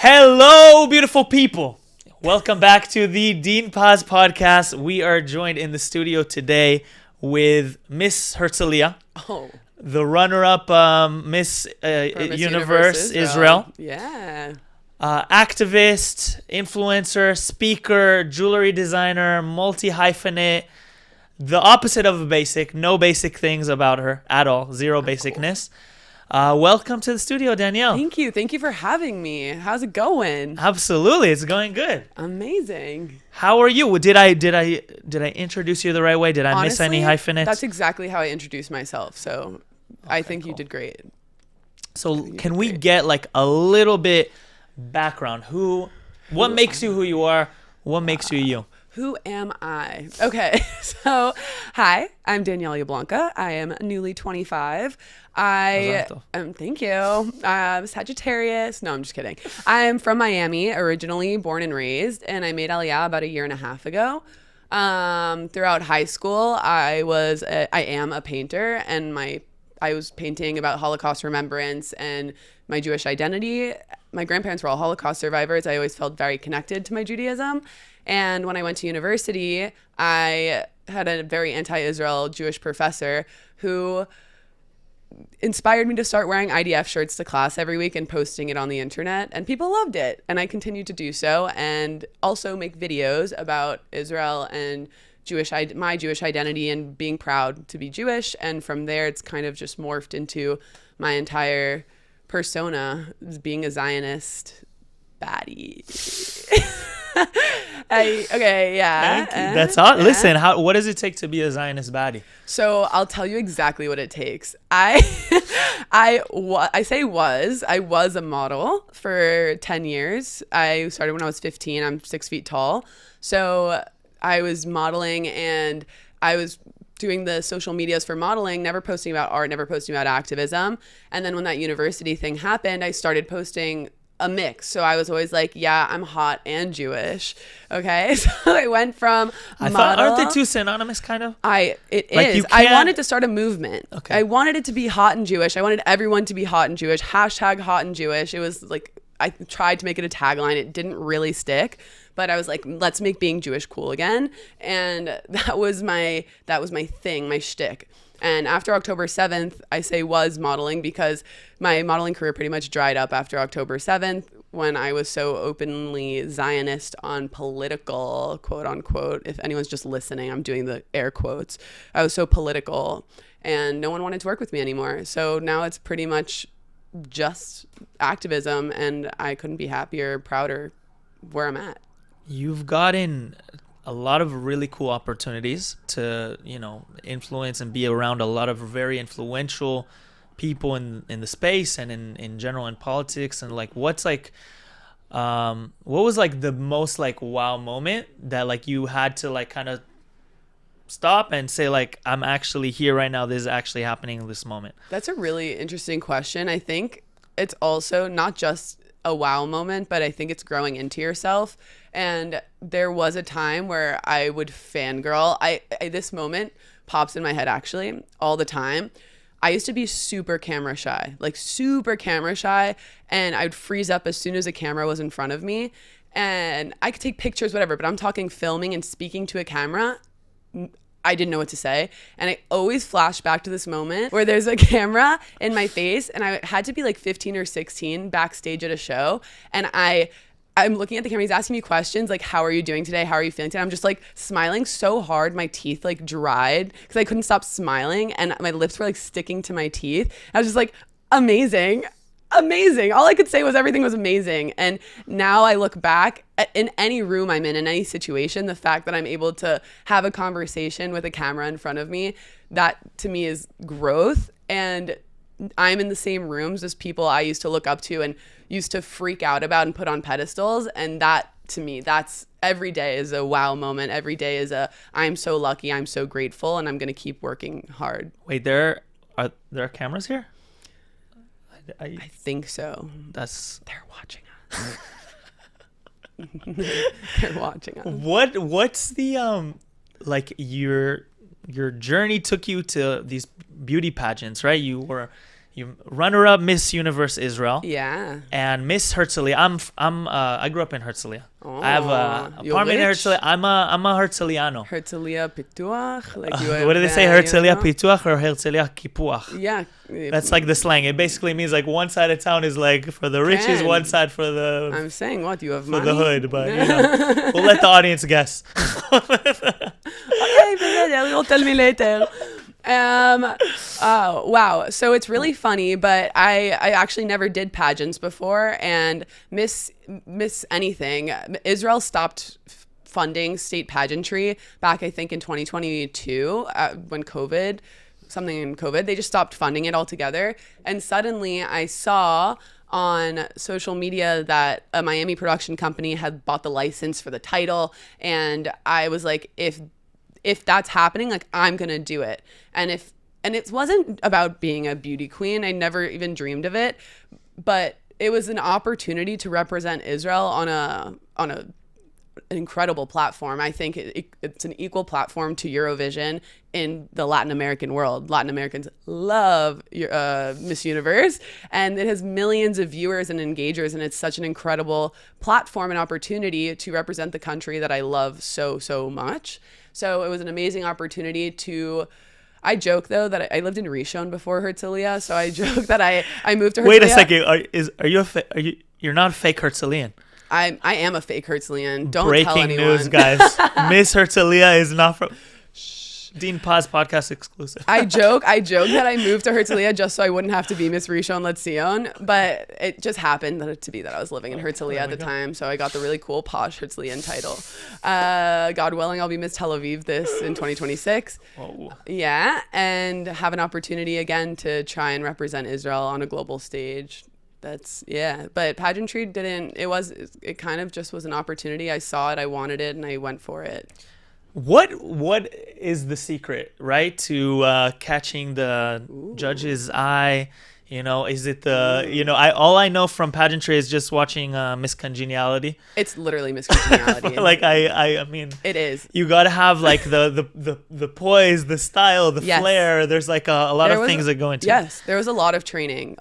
Hello, beautiful people. Welcome back to the Dean Paz podcast. We are joined in the studio today with Miss Herzliya, the runner-up Miss Universe Israel. Yeah. Activist, influencer, speaker, jewelry designer, multi-hyphenate. The opposite of a basic. No basic things about her at all. Zero basicness. Cool. Welcome to the studio, Danielle. Thank you. Thank you for having me. How's it going? Absolutely. It's going good. Amazing. How are you? Did I introduce you the right way? Did I miss any hyphenates? That's exactly how I introduced myself. So I think cool. You did great. So can we get like a little bit background? What makes you who you are? What makes you you? Who am I? Okay, so hi, I'm Danielle Yablonka. I am newly 25. Thank you. Sagittarius. No, I'm just kidding. I'm from Miami, originally born and raised, and I made Aliyah about a year and a half ago. Throughout high school, I am a painter, and I was painting about Holocaust remembrance and my Jewish identity. My grandparents were all Holocaust survivors. I always felt very connected to my Judaism. And when I went to university, I had a very anti-Israel Jewish professor who inspired me to start wearing IDF shirts to class every week and posting it on the internet. And people loved it. And I continued to do so and also make videos about Israel and my Jewish identity and being proud to be Jewish. And from there, it's kind of just morphed into my entire persona as being a Zionist baddie. That's all. Listen, what does it take to be a Zionist baddie? So I'll tell you exactly what it takes. I was a model for 10 years. I started when I was 15. I'm 6 feet tall. So I was modeling and I was doing the social medias for modeling, never posting about art, never posting about activism. And then when that university thing happened, I started posting a mix. So I was always like, yeah, I'm hot and Jewish. Okay. So I went from aren't they two synonymous kind of? I wanted to start a movement. Okay. I wanted it to be hot and Jewish. I wanted everyone to be hot and Jewish. # hot and Jewish. It was like, I tried to make it a tagline. It didn't really stick, but I was like, let's make being Jewish cool again. And that was my thing, my shtick. And after October 7th, I say was modeling because my modeling career pretty much dried up after October 7th when I was so openly Zionist on political, quote unquote. If anyone's just listening, I'm doing the air quotes. I was so political and no one wanted to work with me anymore. So now it's pretty much just activism and I couldn't be happier, prouder where I'm at. You've gotten a lot of really cool opportunities to, influence and be around a lot of very influential people in the space and in general in politics. And like, what was like the most like wow moment that like you had to like kind of stop and say like, I'm actually here right now. This is actually happening in this moment. That's a really interesting question. I think it's also not just a wow moment, but I think it's growing into yourself. And there was a time where I would fangirl. This moment pops in my head actually all the time. I used to be super camera shy, and I'd freeze up as soon as a camera was in front of me. And I could take pictures, whatever, but I'm talking filming and speaking to a camera. I didn't know what to say. And I always flash back to this moment where there's a camera in my face and I had to be like 15 or 16 backstage at a show. And I'm looking at the camera. He's asking me questions like, how are you doing today? How are you feeling today? I'm just like smiling so hard. My teeth like dried because I couldn't stop smiling and my lips were like sticking to my teeth. I was just like, amazing. All I could say was everything was amazing. And now I look back in any room I'm in any situation, the fact that I'm able to have a conversation with a camera in front of me, that to me is growth. And I'm in the same rooms as people I used to look up to and used to freak out about and put on pedestals. And that to me, that's every day is a wow moment. Every day is I'm so lucky. I'm so grateful. And I'm going to keep working hard. Wait, there are cameras here? I think so. They're watching us. They're watching us. What's the like your journey took you to these beauty pageants, right? You you runner-up Miss Universe Israel. Yeah. And Miss Herzliya. I grew up in Herzliya. Oh, I have a apartment in Herzliya. I'm a Herzliyano. Herzliya Pituach. Like what do they say? Herzliya Pituach or Herzliya Kipuach? Yeah. That's like the slang. It basically means like one side of town is like for the riches, one side for the. I'm saying what you have for money? the hood, but we'll let the audience guess. Okay, you'll tell me later. Wow. So it's really funny, but I actually never did pageants before, and Miss anything. Israel stopped funding state pageantry back, I think, in 2022 when COVID, they just stopped funding it altogether. And suddenly I saw on social media that a Miami production company had bought the license for the title, and I was like, if that's happening, like, I'm gonna do it. And it wasn't about being a beauty queen. I never even dreamed of it, but it was an opportunity to represent Israel on an incredible platform. I think it's an equal platform to Eurovision in the Latin American world. Latin Americans love Miss Universe, and it has millions of viewers and engagers, and it's such an incredible platform and opportunity to represent the country that I love so, so much. So it was an amazing opportunity to. I joke though that I lived in Rishon before Herzliya, so I joke that I moved to Herzliya. Wait a second, you're not fake Herzliyan? I am a fake Herzliyan. Don't Breaking tell anyone. news, guys. Miss Herzliya is not from. Dean Paz podcast exclusive. I joke that I moved to Herzliya just so I wouldn't have to be Miss Rishon LeZion, but it just happened that I was living in Herzliya at the time, so I got the really cool posh Herzliyan title. God willing, I'll be Miss Tel Aviv in 2026. Whoa. Yeah, and have an opportunity again to try and represent Israel on a global stage. But pageantry it kind of just was an opportunity. I saw it, I wanted it, and I went for it. What is the secret, right, to catching the judge's eye? Is it all I know from pageantry is just watching Miss Congeniality. It's literally Miss Congeniality. Like I mean, it is. You gotta have like the poise, the style, the flair. There's like a lot of things that go into. Yes, there was a lot of training.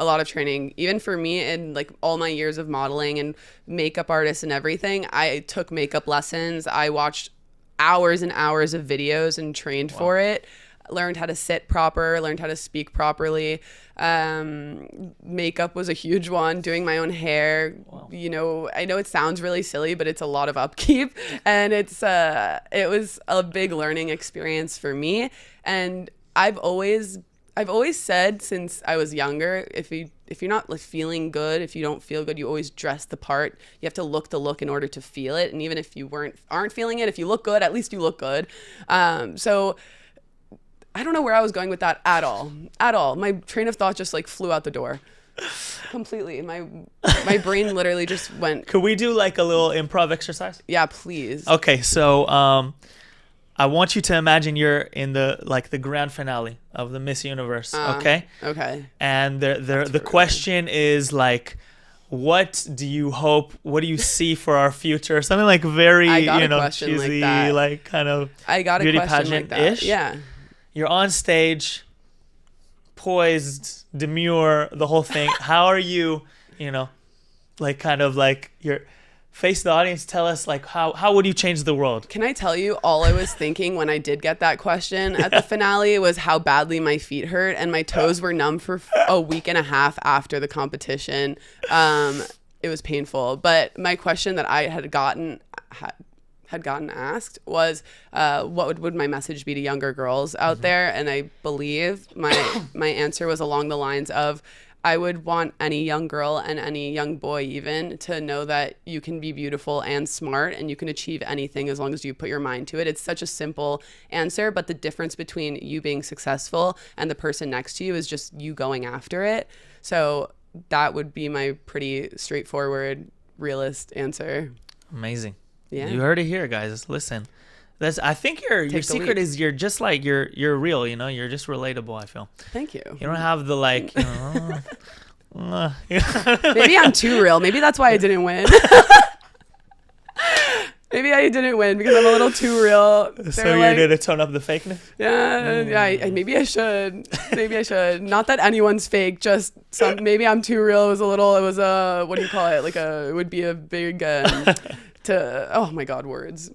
Even for me, in like all my years of modeling and makeup artists and everything, I took makeup lessons. I watched hours and hours of videos and trained for it. Learned how to sit proper, learned how to speak properly. Makeup was a huge one, doing my own hair. Wow. I know it sounds really silly, but it's a lot of upkeep, and it was a big learning experience for me. And I've always said since I was younger, if you're not like feeling good, if you don't feel good, you always dress the part. You have to look the look in order to feel it. And even if you aren't feeling it, if you look good, at least you look good. So I don't know where I was going with that at all. My train of thought just like flew out the door completely. My brain literally just went. Could we do like a little improv exercise? Yeah, please. Okay, so I want you to imagine you're in the grand finale of the Miss Universe, okay? Okay. And the question is like, what do you see for our future? Something like very, cheesy, like kind of I got a beauty question like that. Yeah. You're on stage, poised, demure, the whole thing. How are you, like kind of like you're face the audience, tell us like how would you change the world? Can I tell you all I was thinking when I did get that question at the finale was how badly my feet hurt and my toes were numb for a week and a half after the competition. It was painful, but my question that I had gotten asked was what would my message be to younger girls out there? And I believe my answer was along the lines of, I would want any young girl and any young boy even to know that you can be beautiful and smart and you can achieve anything as long as you put your mind to it. It's such a simple answer, but the difference between you being successful and the person next to you is just you going after it. So that would be my pretty straightforward, realist answer. Amazing. Yeah. You heard it here, guys. Listen. I think your secret is you're just like you're real, you're just relatable, I feel. Thank you. You don't have the like maybe I'm too real. Maybe that's why I didn't win. Maybe I didn't win because I'm a little too real. So you need to tone up the fakeness? Yeah. Maybe I should. Not that anyone's fake, just maybe I'm too real. It was a, what do you call it? It would be a big, oh my God, words.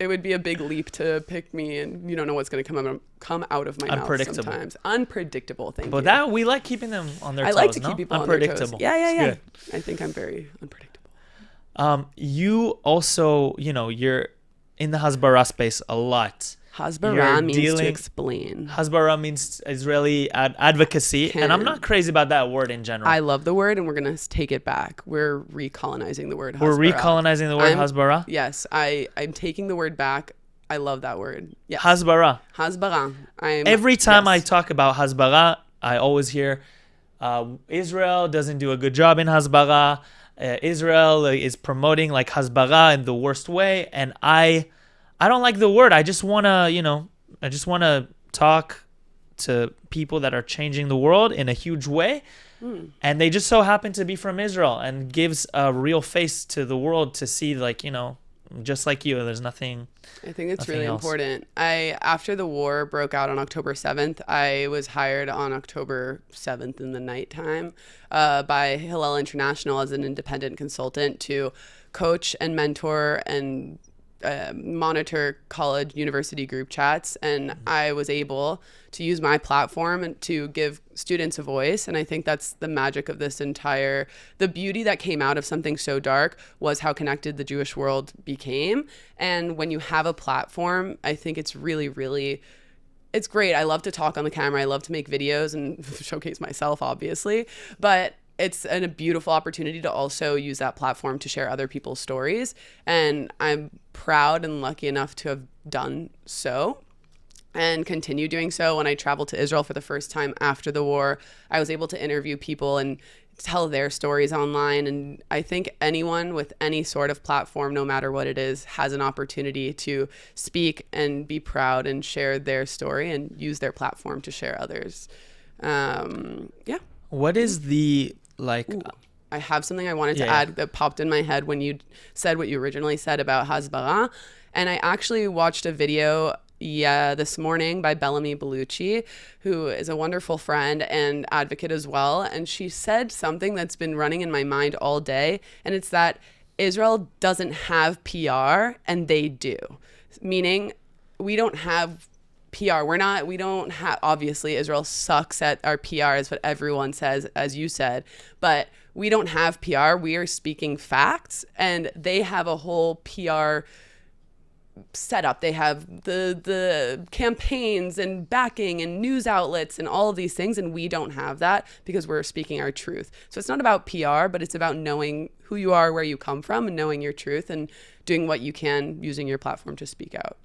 It would be a big leap to pick me, and you don't know what's going to come out of my mouth sometimes. Unpredictable. Thank you. But that we like keeping them on their toes. I like to keep people on their toes. Yeah. I think I'm very unpredictable. You also, you're in the Hasbara space a lot. Hasbara means to explain. Hasbara means Israeli advocacy. And I'm not crazy about that word in general. I love the word, and we're going to take it back. We're recolonizing the word Hasbara. We're recolonizing the word Hasbara? Yes. I'm taking the word back. I love that word. Yes. Hasbara. Every time I talk about Hasbara, I always hear Israel doesn't do a good job in Hasbara. Israel is promoting Hasbara in the worst way. And I don't like the word. I just want to, talk to people that are changing the world in a huge way. And they just so happen to be from Israel, and gives a real face to the world to see, just like you, there's nothing. I think it's really important. After the war broke out on October 7th, I was hired on October 7th in the nighttime by Hillel International as an independent consultant to coach and mentor and monitor college university group chats, and I was able to use my platform to give students a voice. And I think that's the magic of the beauty that came out of something so dark was how connected the Jewish world became. And when you have a platform, I think it's really, really, it's great. I love to talk on the camera. I love to make videos and showcase myself, obviously, but it's a beautiful opportunity to also use that platform to share other people's stories. And I'm proud and lucky enough to have done so and continue doing so. When I traveled to Israel for the first time after the war, I was able to interview people and tell their stories online. And I think anyone with any sort of platform, no matter what it is, has an opportunity to speak and be proud and share their story and use their platform to share others. What is the I have something I wanted to add that popped in my head when you said what you originally said about Hasbara. And I actually watched a video this morning by Bellamy Bellucci, who is a wonderful friend and advocate as well. And she said something that's been running in my mind all day. And it's that Israel doesn't have PR and they do. Meaning we don't have PR. We don't have, obviously Israel sucks at our PR is what everyone says, as you said, but we don't have PR. We are speaking facts, and they have a whole PR setup. They have the campaigns and backing and news outlets and all of these things, and we don't have that because we're speaking our truth. So it's not about PR, but it's about knowing who you are, where you come from, and knowing your truth and doing what you can using your platform to speak out.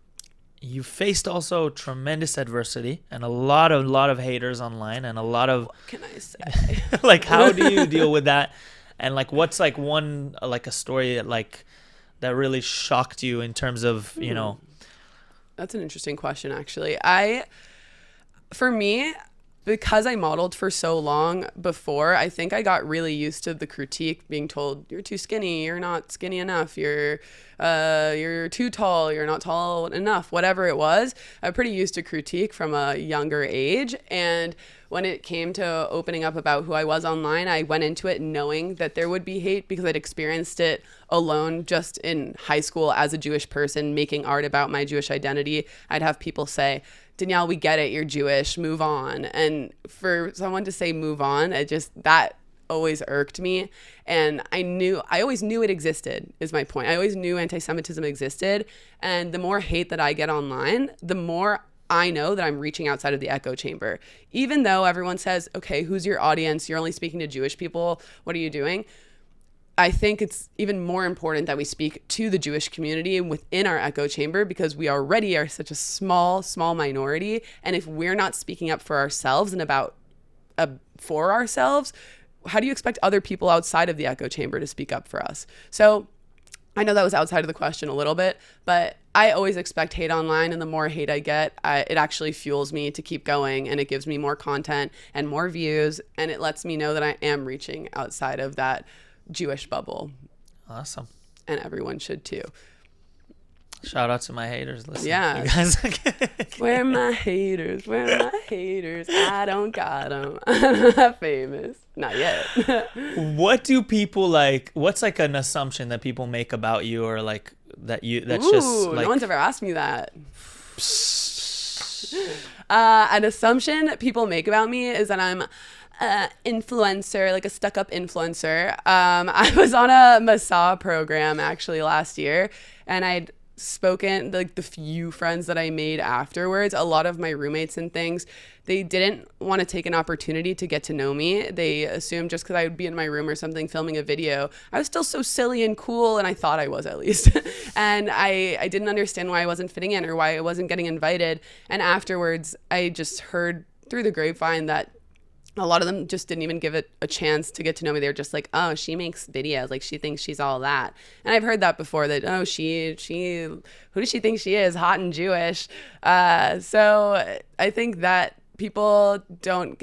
You faced also tremendous adversity and a lot of haters online, and a lot of, what can I say? How do you deal with that? And what's one a story that really shocked you in terms of, That's an interesting question, actually. For me, because I modeled for so long before, I think I got really used to the critique, being told you're too skinny, you're not skinny enough, you're too tall, you're not tall enough, whatever it was. I'm pretty used to critique from a younger age. And when it came to opening up about who I was online, I went into it knowing that there would be hate because I'd experienced it alone just in high school as a Jewish person making art about my Jewish identity. I'd have people say, Danielle, we get it, you're Jewish, move on. And for someone to say move on, that always irked me. And I always knew it existed, is my point. I always knew anti-Semitism existed. And the more hate that I get online, the more I know that I'm reaching outside of the echo chamber. Even though everyone says, okay, who's your audience? You're only speaking to Jewish people. What are you doing? I think it's even more important that we speak to the Jewish community within our echo chamber, because we already are such a small minority. And if we're not speaking up for ourselves and for ourselves, how do you expect other people outside of the echo chamber to speak up for us? So I know that was outside of the question a little bit, but I always expect hate online, and the more hate I get, it actually fuels me to keep going, and it gives me more content and more views, and it lets me know that I am reaching outside of that Jewish bubble. Awesome. And everyone should too. Shout out to my haters. Listen, Yeah. you guys. Where my haters? Where my haters? I don't got them. I'm not famous. Not yet. What do people like? What's like an assumption that people make about you, or like that's Ooh, just like. No one's ever asked me that. An assumption that people make about me is that I'm influencer, like a stuck-up influencer. I was on a Masa program actually last year, and I'd spoken, like the few friends that I made afterwards, a lot of my roommates and things, they didn't want to take an opportunity to get to know me. They assumed just because I would be in my room or something filming a video, I was still so silly and cool, and I thought I was at least. And I didn't understand why I wasn't fitting in or why I wasn't getting invited. And afterwards, I just heard through the grapevine that a lot of them just didn't even give it a chance to get to know me. They were just like, oh, she makes videos. Like, she thinks she's all that. And I've heard that before, that, oh, she, who does she think she is? Hot and Jewish. So I think that people don't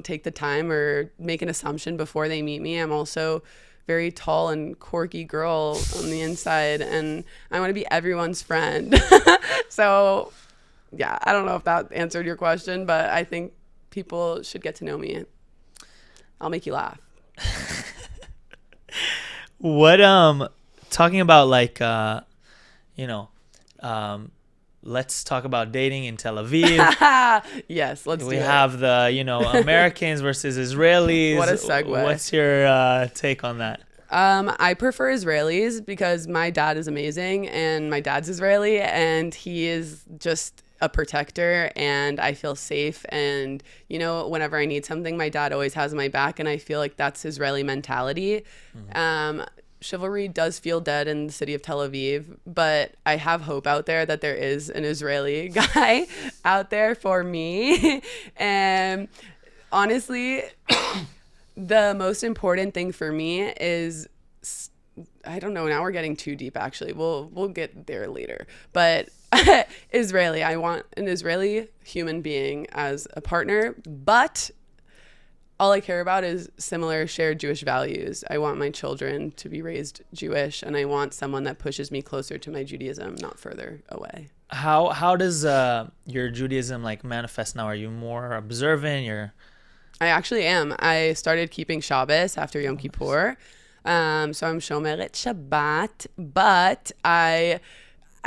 take the time or make an assumption before they meet me. I'm also very tall and quirky girl on the inside, and I want to be everyone's friend. So yeah, I don't know if that answered your question, but I think people should get to know me. I'll make you laugh. What talking about like let's talk about dating in Tel Aviv. Yes, let's do it. We have the Americans versus Israelis. What a segue. What's your take on that? I prefer Israelis because my dad is amazing, and my dad's Israeli, and he is just a protector, and I feel safe. And whenever I need something, my dad always has my back, and I feel like that's Israeli mentality. Chivalry does feel dead in the city of Tel Aviv, but I have hope out there that there is an Israeli guy out there for me. And honestly, the most important thing for me is, I don't know, now we're getting too deep actually. We'll get there later. But Israeli, I want an Israeli human being as a partner, but all I care about is similar shared Jewish values. I want my children to be raised Jewish, and I want someone that pushes me closer to my Judaism, not further away. How does your Judaism like manifest now? Are you more observant? I actually am. I started keeping Shabbos after Yom Kippur. So I'm Shomeret Shabbat, but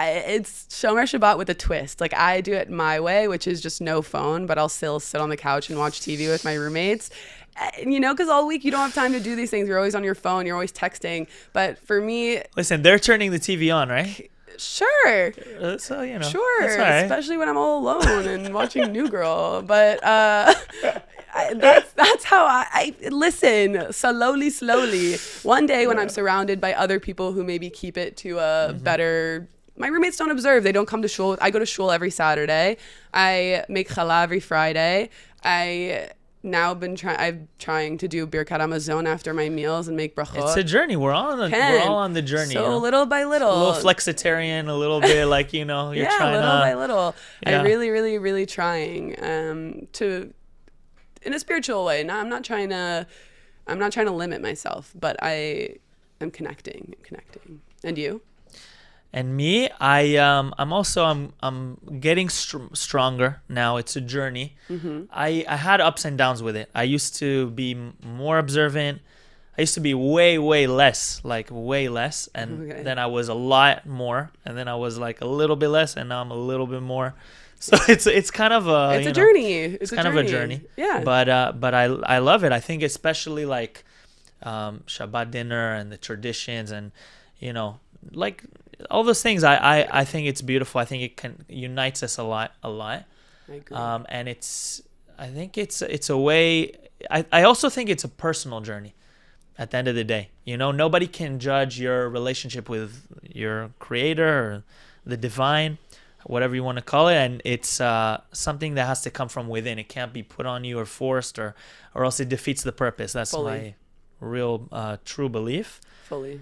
it's Shomer Shabbat with a twist. Like, I do it my way, which is just no phone, but I'll still sit on the couch and watch TV with my roommates. Because all week you don't have time to do these things. You're always on your phone. You're always texting. But for me... Listen, they're turning the TV on, right? Sure. So, Sure. That's all right. Especially when I'm all alone and watching New Girl. But... that's how I listen, slowly. One day when I'm surrounded by other people who maybe keep it to a better... My roommates don't observe. They don't come to shul. I go to shul every Saturday. I make challah every Friday. I'm trying to do Birkat Hamazon after my meals and make brachot. It's a journey. We're all on the journey. So little by little. A little flexitarian, a little bit like, you're trying little by little. Yeah. I'm really, really, really trying to... in a spiritual way. No, I'm not trying to limit myself, but I'm connecting. And you? And me, I'm getting stronger now. It's a journey. Mm-hmm. I had ups and downs with it. I used to be more observant. I used to be way less, and then I was a lot more, and then I was like a little bit less, and now I'm a little bit more. So it's kind of a journey. It's kind of a journey. Yeah. But I love it. I think especially like Shabbat dinner and the traditions and like all those things. I think it's beautiful. I think it unites us a lot. I agree. And I think it's a way. I also think it's a personal journey. At the end of the day, nobody can judge your relationship with your creator or the divine, whatever you want to call it, and it's something that has to come from within. It can't be put on you or forced, or else it defeats the purpose. That's Fully. My real true belief. Fully.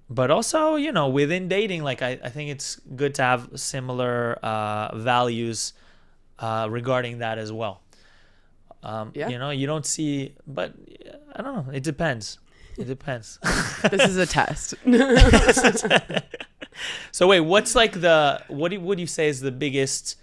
But also, within dating, like I think it's good to have similar values regarding that as well. You don't see, but I don't know. It depends. This is a test. So wait, what's like what do you say is the biggest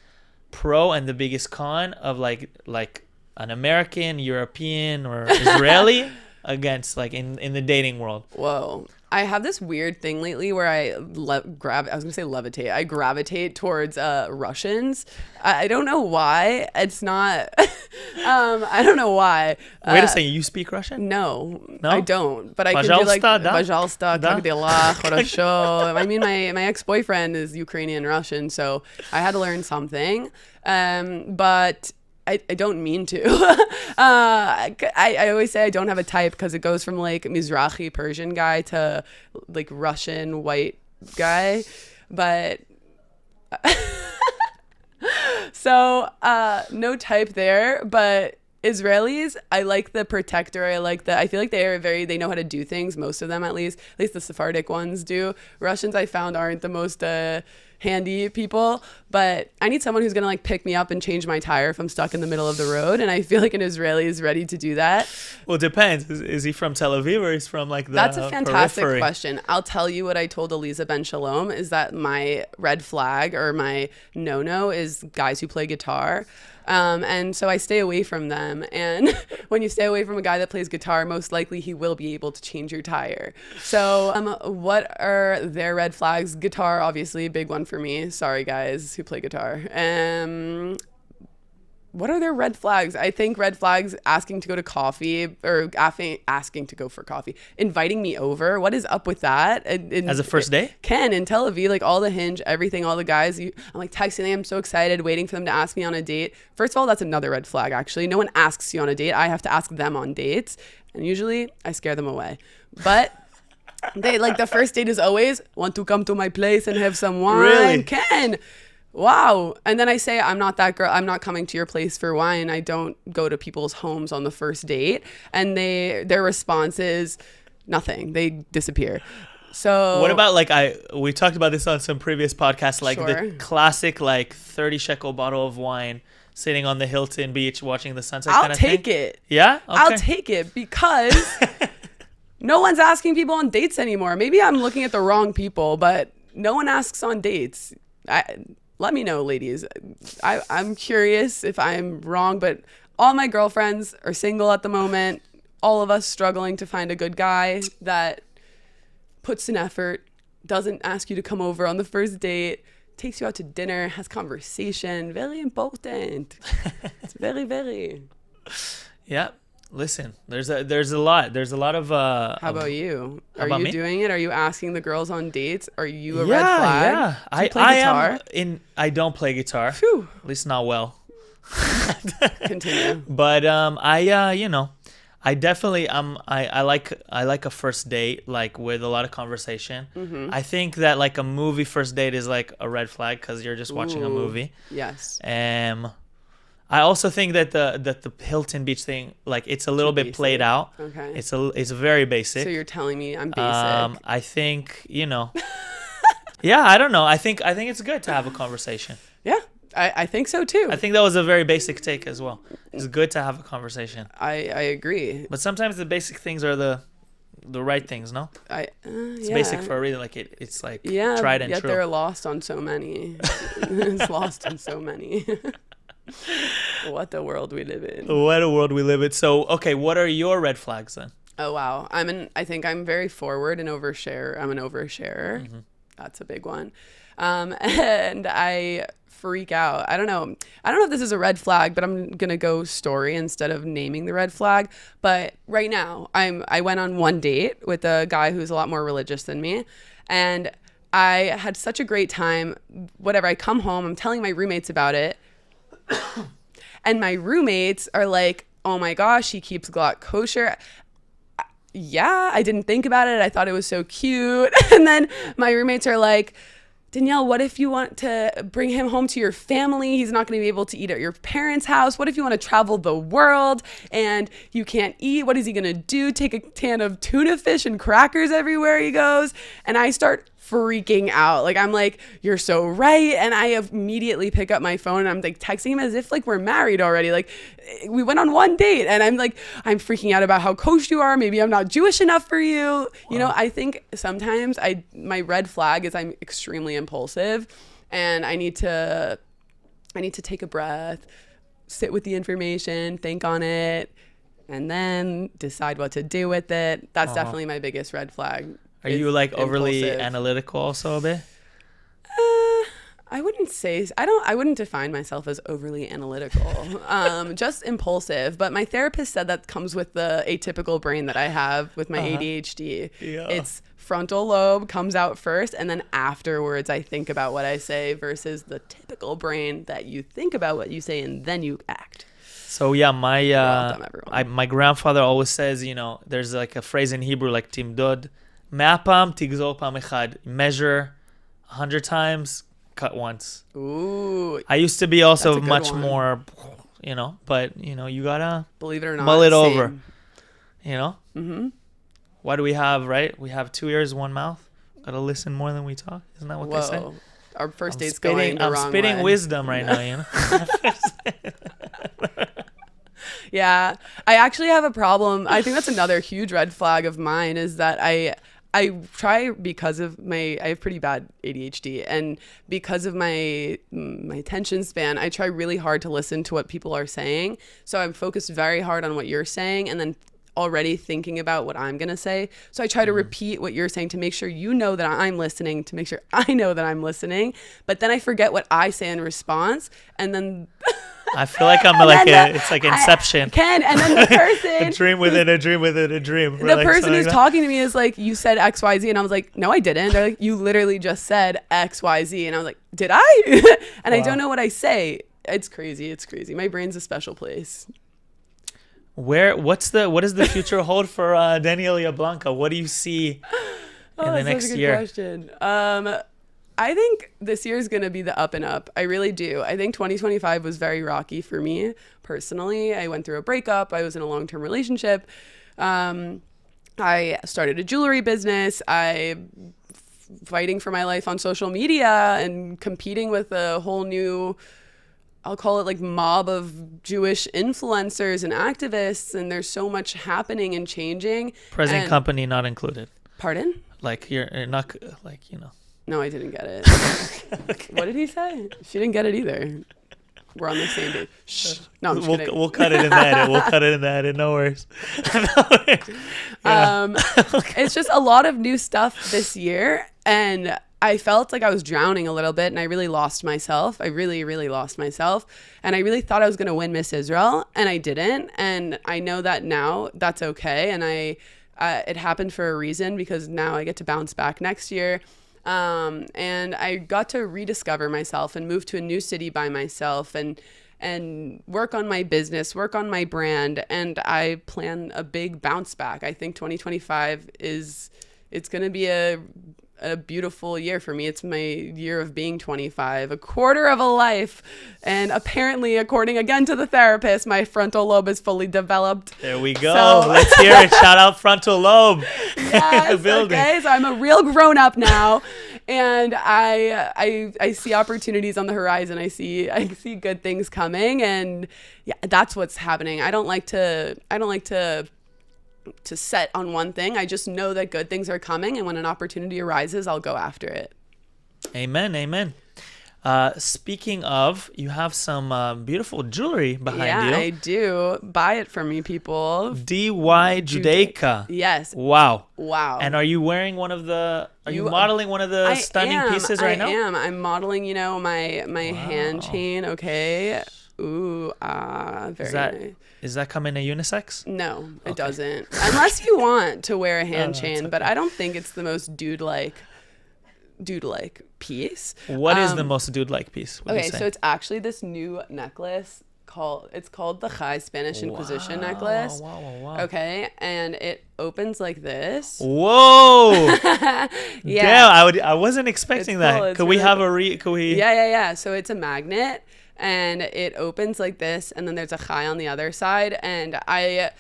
pro and the biggest con of like an American, European, or Israeli against like in the dating world? Whoa. I have this weird thing lately where I was going to say levitate. I gravitate towards Russians. I don't know why. It's not, I don't know why. Wait a second, you speak Russian? No, No? I don't. But I can do like, Пожалуйста, как дела, хорошо. I mean, my ex-boyfriend is Ukrainian Russian, so I had to learn something. But I don't mean to. I always say I don't have a type because it goes from like Mizrahi Persian guy to like Russian white guy. But so no type there. But Israelis, I like the protector. I feel like they know how to do things. Most of them, at least the Sephardic ones do. Russians I found aren't the most handy people, but I need someone who's gonna like pick me up and change my tire if I'm stuck in the middle of the road, and I feel like an Israeli is ready to do that. Well, it depends. Is he from Tel Aviv or is from like the That's a fantastic periphery? question. I'll tell you what I told Eliza Ben Shalom is that my red flag or my no-no is guys who play guitar. And so I stay away from them. And when you stay away from a guy that plays guitar, most likely he will be able to change your tire. So what are their red flags? Guitar, obviously, a big one for me. Sorry, guys who play guitar. What are their red flags? I think red flags asking to go to coffee or asking to go for coffee, inviting me over. What is up with that? As a first date? Ken in Tel Aviv, like all the Hinge, everything, all the guys, I'm like texting them. I'm so excited, waiting for them to ask me on a date. First of all, that's another red flag, actually. No one asks you on a date. I have to ask them on dates. And usually I scare them away. But they like the first date is always want to come to my place and have some wine. Really? Ken. Wow. And then I say, I'm not that girl. I'm not coming to your place for wine. I don't go to people's homes on the first date. And their response is nothing. They disappear. So what about we talked about this on some previous podcasts, like Sure. the classic like 30 shekel bottle of wine sitting on the Hilton Beach watching the sunset I'll kind of thing? take it. Yeah? Okay. I'll take it because no one's asking people on dates anymore. Maybe I'm looking at the wrong people, but no one asks on dates. Let me know, ladies. I'm curious if I'm wrong, but all my girlfriends are single at the moment. All of us struggling to find a good guy that puts in effort, doesn't ask you to come over on the first date, takes you out to dinner, has conversation. Very important. It's very, very. Yeah. Listen, there's a lot of How about you? Are you me? doing it? Are you asking the girls on dates? Are you a red flag? Yeah. Do you play guitar? I don't play guitar. Phew. At least not well. Continue. But I definitely I like a first date like with a lot of conversation. Mm-hmm. I think that like a movie first date is like a red flag because you're just watching a movie. Yes. I also think that the Hilton Beach thing, like it's a little bit played out. Okay. It's very basic. So you're telling me I'm basic. I think yeah, I don't know. I think it's good to have a conversation. Yeah, I think so too. I think that was a very basic take as well. It's good to have a conversation. I agree. But sometimes the basic things are the right things, no? It's basic for a reason. Like it's like tried and yet true. they're lost on so many. It's lost on so many. What a world we live in. What a world we live in. So, okay, what are your red flags then? Oh wow, I think I'm very forward and overshare. I'm an oversharer. Mm-hmm. That's a big one. And I freak out. I don't know if this is a red flag, but I'm gonna go story instead of naming the red flag. But right now, I went on one date with a guy who's a lot more religious than me, and I had such a great time. Whatever, I come home, I'm telling my roommates about it. And my roommates are like, oh my gosh, he keeps Glock kosher. Yeah, I didn't think about it. I thought it was so cute. And then my roommates are like, Danielle, what if you want to bring him home to your family? He's not going to be able to eat at your parents' house. What if you want to travel the world and you can't eat? What is he going to do? Take a can of tuna fish and crackers everywhere he goes? And I start freaking out. Like, I'm like, you're so right. And I immediately pick up my phone and I'm like texting him as if like we're married already. Like, we went on one date, and I'm like, I'm freaking out about how kosher you are. Maybe I'm not Jewish enough for you. You know, I think sometimes my red flag is I'm extremely impulsive, and I need to take a breath, sit with the information, think on it, and then decide what to do with it. That's definitely my biggest red flag. Are you like overly analytical also a bit? I wouldn't say, I wouldn't define myself as overly analytical, just impulsive. But my therapist said that comes with the atypical brain that I have with my ADHD. Yeah. It's frontal lobe comes out first, and then afterwards I think about what I say, versus the typical brain that you think about what you say and then you act. So yeah, my grandfather always says, you know, there's like a phrase in Hebrew like timdod, me'apam tigzor pam echad, measure 100 times, cut once. Ooh. I used to be also much more, you know, but you know, you gotta believe it or not, mull it over. You know? Mm-hmm. What do we have, right? We have 2 ears, 1 mouth. Gotta listen more than we talk. Isn't that what they say? Our first date's going the wrong way. I'm spitting wisdom right now, you know? Yeah. I actually have a problem. I think that's another huge red flag of mine, is that I try, because of I have pretty bad ADHD, and because of my attention span, I try really hard to listen to what people are saying. So I'm focused very hard on what you're saying, and then already thinking about what I'm going to say. So I try to repeat what you're saying to make sure you know that I'm listening, to make sure I know that I'm listening. But then I forget what I say in response, and then I feel like I'm it's like Inception. And then the person a dream within a dream within a dream. The person who's talking to me is like, you said XYZ, and I was like, no, I didn't. They're like, you literally just said XYZ, and I was like, did I? And I don't know what I say. It's crazy. My brain's a special place. What does the future hold for Danielle Yablonka? What do you see in the next year? That's a good question. I think this year is going to be the up and up. I really do. I think 2025 was very rocky for me personally. I went through a breakup. I was in a long-term relationship. I started a jewelry business. Fighting for my life on social media and competing with a whole new, I'll call it like mob of Jewish influencers and activists. And there's so much happening and changing. Present company not included. Pardon? Like you're not like, you know. No, I didn't get it. Okay. What did he say? She didn't get it either. We're on the same page. Shh. No, I'm just kidding. We'll cut it in the edit. No worries. It's just a lot of new stuff this year, and I felt like I was drowning a little bit, and I really lost myself. I really, really lost myself, and I really thought I was going to win Miss Israel, and I didn't. And I know that now that's okay, and it happened for a reason, because now I get to bounce back next year. And I got to rediscover myself and move to a new city by myself and work on my business, work on my brand. And I plan a big bounce back. I think 2025 it's going to be a beautiful year for me. It's my year of being 25, a quarter of a life. And apparently, according again to the therapist, my frontal lobe is fully developed. There we go. So, let's hear it. Shout out frontal lobe. Yes, okay. So I'm a real grown up now. And I see opportunities on the horizon. I see good things coming, and yeah, that's what's happening. I don't like to set on one thing. I just know that good things are coming, and when an opportunity arises, I'll go after it. Amen. Speaking of, you have some beautiful jewelry behind you. Yeah, I do. Buy it from me, people. DY Judaica. Yes. Wow. And are you wearing are you modeling one of the stunning pieces right now? I am. I'm modeling, my hand chain. Okay. Ooh, very nice. Is that come in a unisex? No, it doesn't. Unless you want to wear a hand chain, okay. But I don't think it's the most dude-like piece. What is the most dude-like piece? Okay, so it's actually this new necklace called the Chai Spanish Inquisition necklace. Wow. Okay, and it opens like this. Whoa! Yeah. Damn, I wasn't expecting that. Could we have could we? Yeah. So it's a magnet. And it opens like this, and then there's a chai on the other side. And I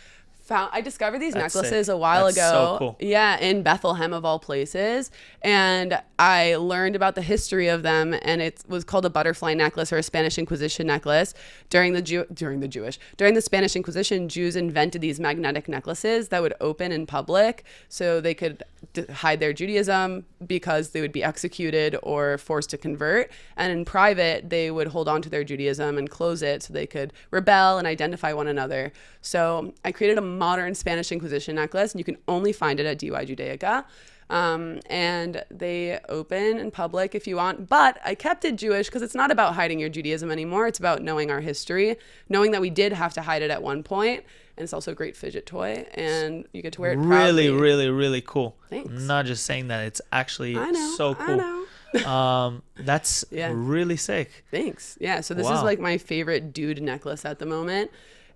I discovered these That's necklaces sick. a while That's ago. so cool. Yeah, in Bethlehem of all places. And I learned about the history of them, and it was called a butterfly necklace or a Spanish Inquisition necklace. During the Spanish Inquisition, Jews invented these magnetic necklaces that would open in public so they could hide their Judaism because they would be executed or forced to convert. And in private, they would hold on to their Judaism and close it so they could rebel and identify one another. So I created a modern Spanish Inquisition necklace, and you can only find it at DY Judaica. And they open in public if you want, but I kept it Jewish because it's not about hiding your Judaism anymore. It's about knowing our history, knowing that we did have to hide it at one point. And it's also a great fidget toy, and you get to wear it proudly. Really cool. Thanks. I'm not just saying that. It's actually so cool. I know. That's really sick. Thanks. Yeah. So this is like my favorite dude necklace at the moment.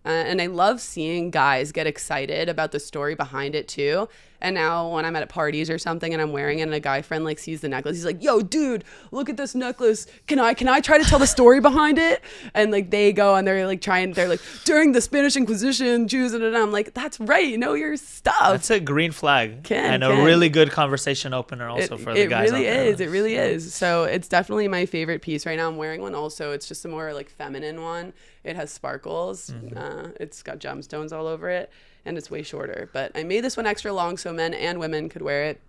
And I love seeing guys get excited about the story behind it too. And now when I'm at parties or something and I'm wearing it and a guy friend like sees the necklace, he's like, yo, dude, look at this necklace. Can I try to tell the story behind it? And like they go and they're like during the Spanish Inquisition, Jews, and I'm like, that's right. Know your stuff. That's a green flag and a really good conversation opener also for the guys out there. It really is. So it's definitely my favorite piece right now. I'm wearing one also. It's just a more like feminine one. It has sparkles. It's got gemstones all over it, and it's way shorter. But I made this one extra long so men and women could wear it,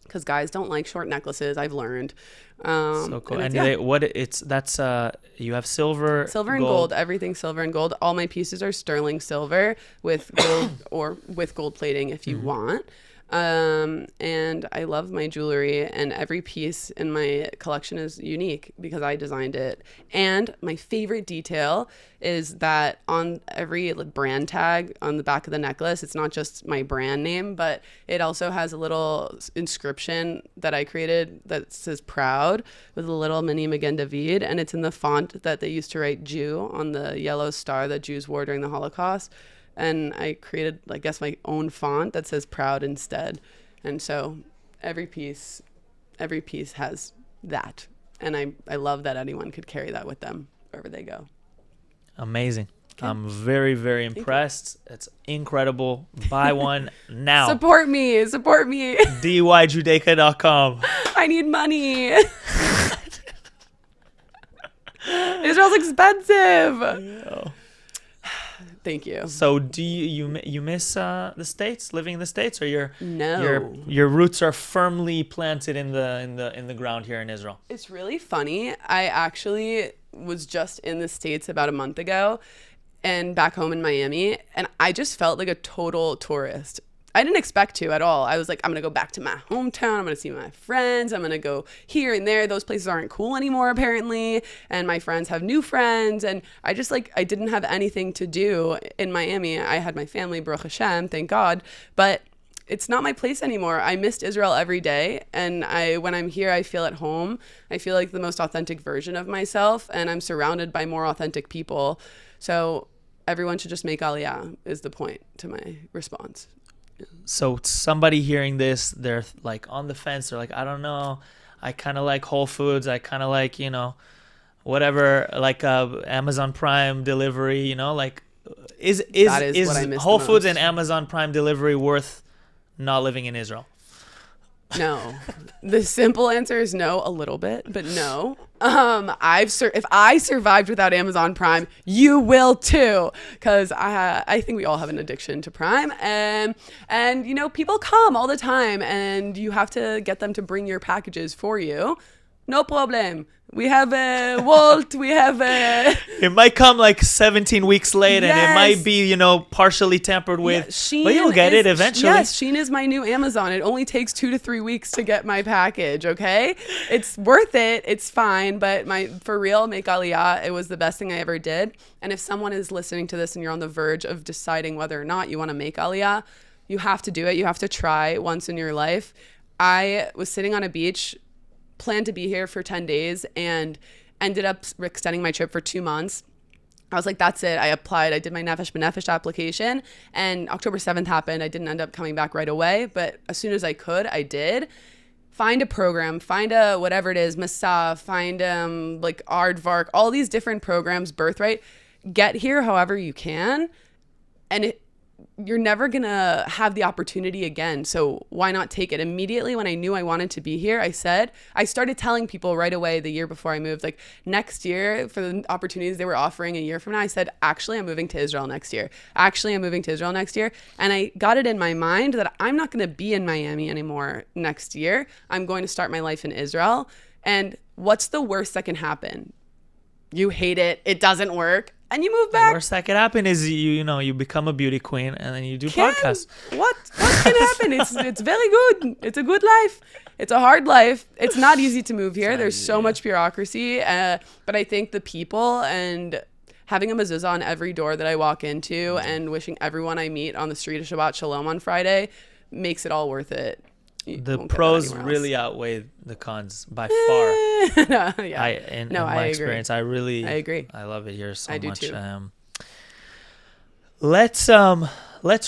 because guys don't like short necklaces. I've learned. So cool. And you have silver and gold. Everything silver and gold. All my pieces are sterling silver with gold or with gold plating if you want. And I love my jewelry, and every piece in my collection is unique because I designed it. And my favorite detail is that on every brand tag on the back of the necklace, it's not just my brand name, but it also has a little inscription that I created that says proud with a little mini Magen David, and it's in the font that they used to write Jew on the yellow star that Jews wore during the Holocaust. And I created, I guess, my own font that says proud instead. And so every piece has that. And I love that anyone could carry that with them wherever they go. Amazing. Okay. I'm very, very impressed. It's incredible. Buy one now. Support me. dyjudaica.com. I need money. Israel's expensive. Yeah. Thank you. So do you miss the States, living in the States, or your roots are firmly planted in the ground here in Israel? It's really funny. I actually was just in the States about a month ago and back home in Miami, and I just felt like a total tourist. I didn't expect to at all. I was like, I'm going to go back to my hometown. I'm going to see my friends. I'm going to go here and there. Those places aren't cool anymore, apparently. And my friends have new friends. And I just I didn't have anything to do in Miami. I had my family, Baruch Hashem, thank God. But it's not my place anymore. I missed Israel every day. And when I'm here, I feel at home. I feel like the most authentic version of myself. And I'm surrounded by more authentic people. So everyone should just make Aliyah is the point to my response. So somebody hearing this, they're like on the fence. They're like, I don't know. I kind of like Whole Foods. I kind of like, whatever, like Amazon Prime delivery, like is Whole Foods and Amazon Prime delivery worth not living in Israel? No. The simple answer is no, a little bit, but no. If I survived without Amazon Prime, you will too, because I think we all have an addiction to Prime, and people come all the time, and you have to get them to bring your packages for you. No problem. We have Walt. We have It might come like 17 weeks late, yes. And it might be, partially tampered with. Yeah, but you'll get it eventually. Yes, Shein is my new Amazon. It only takes 2 to 3 weeks to get my package, okay? It's worth it. It's fine. But for real, make Aliyah, it was the best thing I ever did. And if someone is listening to this and you're on the verge of deciding whether or not you want to make Aliyah, you have to do it. You have to try once in your life. I was sitting on a beach, planned to be here for 10 days and ended up extending my trip for 2 months. I was like, that's it. I applied. I did my Nefesh B'Nefesh application, and October 7th happened. I didn't end up coming back right away, but as soon as I could, I did. Find a program, find a whatever it is, Masa, find like Aardvark, all these different programs, Birthright. Get here however you can, and you're never going to have the opportunity again. So why not take it? Immediately when I knew I wanted to be here, I started telling people right away the year before I moved, like next year for the opportunities they were offering a year from now, I said, actually, I'm moving to Israel next year. And I got it in my mind that I'm not going to be in Miami anymore next year. I'm going to start my life in Israel. And what's the worst that can happen? You hate it. It doesn't work. And you move back. The worst that could happen is you become a beauty queen and then you do podcasts. What can happen? It's very good. It's a good life. It's a hard life. It's not easy to move here. There's so much bureaucracy. But I think the people and having a mezuzah on every door that I walk into and wishing everyone I meet on the street a Shabbat Shalom on Friday makes it all worth it. The pros really outweigh the cons by far. In my experience, I agree. I love it here so I do much. too. Let's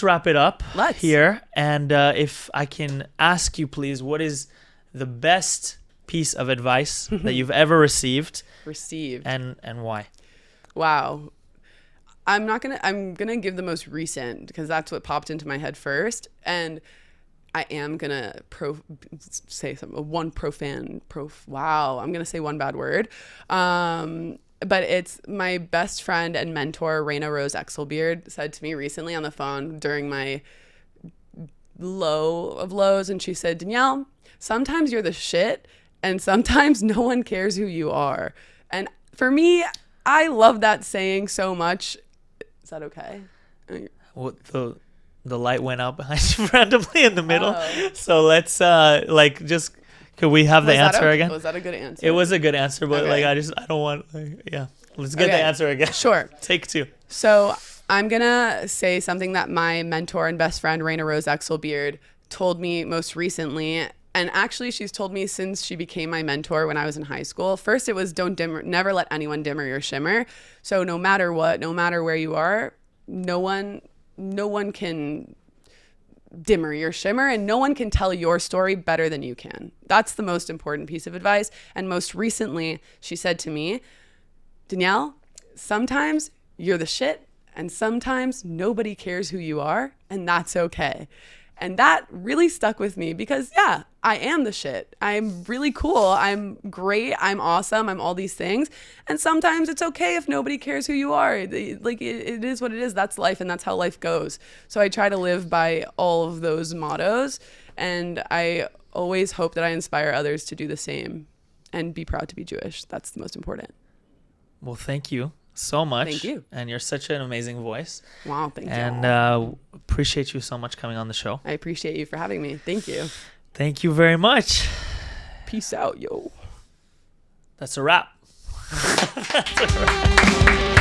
wrap it up here. And if I can ask you, please, what is the best piece of advice that you've ever received? And why? Wow. I'm gonna give the most recent because that's what popped into my head first. And I am gonna say something. Wow, I'm gonna say one bad word. But it's my best friend and mentor, Raina Rose Exelbeard, said to me recently on the phone during my low of lows, and she said, Danielle, sometimes you're the shit, and sometimes no one cares who you are. And for me, I love that saying so much. Is that okay? What the light went out behind you randomly in the middle. So let's could we have the answer again? Was that a good answer? It was a good answer, but okay. I don't want let's get the answer again. Sure. Take two. So I'm gonna say something that my mentor and best friend Raina Rose Exelbeard told me most recently, and actually she's told me since she became my mentor when I was in high school. First it was never let anyone dimmer your shimmer. So no matter what, no matter where you are, no one can dimmer your shimmer, and no one can tell your story better than you can. That's the most important piece of advice. And most recently, she said to me, Danielle, sometimes you're the shit, and sometimes nobody cares who you are, and that's okay. And that really stuck with me because, yeah, I am the shit. I'm really cool. I'm great. I'm awesome. I'm all these things. And sometimes it's okay if nobody cares who you are. Like, it is what it is. That's life, and that's how life goes. So I try to live by all of those mottos, and I always hope that I inspire others to do the same and be proud to be Jewish. That's the most important. Well, thank you so much. Thank you. And you're such an amazing voice. Wow, thank you. And appreciate you so much coming on the show. I appreciate you for having me. Thank you. Thank you very much. Peace out, yo. That's a wrap. That's a wrap.